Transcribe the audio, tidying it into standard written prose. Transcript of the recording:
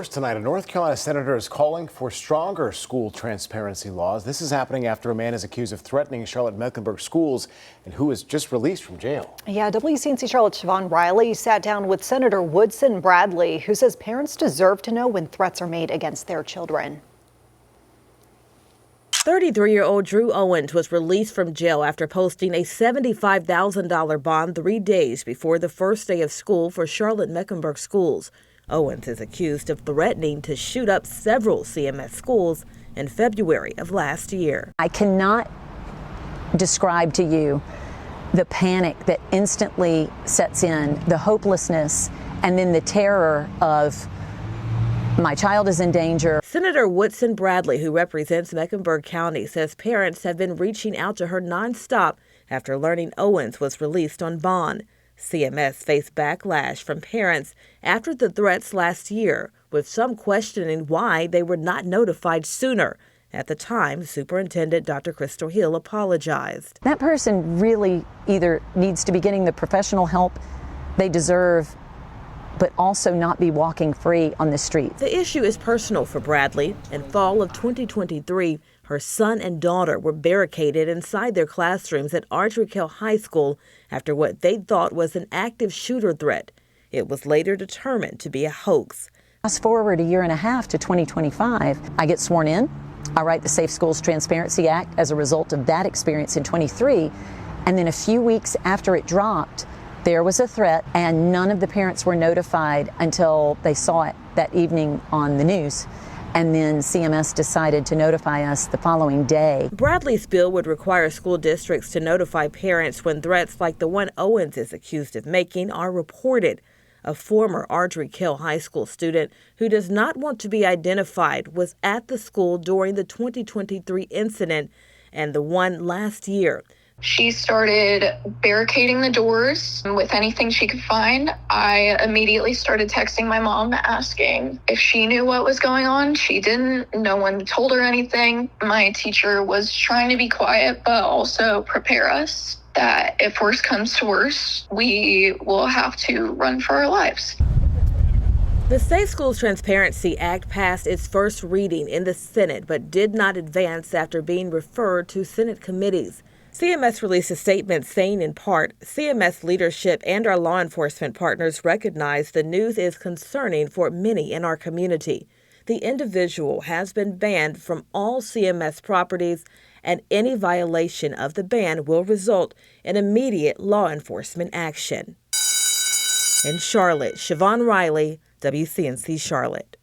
First tonight, a North Carolina senator is calling for stronger school transparency laws. This is happening after a man is accused of threatening Charlotte-Mecklenburg Schools and who was just released from jail. Yeah, WCNC Charlotte's Siobhan Riley sat down with Senator Woodson Bradley, who says parents deserve to know when threats are made against their children. 33-year-old Drew Owens was released from jail after posting a $75,000 bond 3 days before the first day of school for Charlotte-Mecklenburg Schools. Owens is accused of threatening to shoot up several CMS schools in February of last year. I cannot describe to you the panic that instantly sets in, the hopelessness, and then the terror of my child is in danger. Senator Woodson Bradley, who represents Mecklenburg County, says parents have been reaching out to her nonstop after learning Owens was released on bond. CMS faced backlash from parents after the threats last year, with some questioning why they were not notified sooner. At the time, Superintendent Dr. Crystal Hill apologized. That person really either needs to be getting the professional help they deserve, but also not be walking free on the streets. The issue is personal for Bradley. In fall of 2023, her son and daughter were barricaded inside their classrooms at Ardrey High School after what they thought was an active shooter threat. It was later determined to be a hoax. Fast forward a year and a half to 2025, I get sworn in. I write the Safe Schools Transparency Act as a result of that experience in 23. And then a few weeks after it dropped, there was a threat, and none of the parents were notified until they saw it that evening on the news. And then CMS decided to notify us the following day. Bradley's bill would require school districts to notify parents when threats like the one Owens is accused of making are reported. A former Ardrey High School student who does not want to be identified was at the school during the 2023 incident and the one last year. She started barricading the doors with anything she could find. I immediately started texting my mom asking if she knew what was going on. She didn't. No one told her anything. My teacher was trying to be quiet, but also prepare us that if worse comes to worse, we will have to run for our lives. The Safe Schools Transparency Act passed its first reading in the Senate, but did not advance after being referred to Senate committees. CMS released a statement saying, in part, CMS leadership and our law enforcement partners recognize the news is concerning for many in our community. The individual has been banned from all CMS properties, and any violation of the ban will result in immediate law enforcement action. In Charlotte, Siobhan Riley, WCNC Charlotte.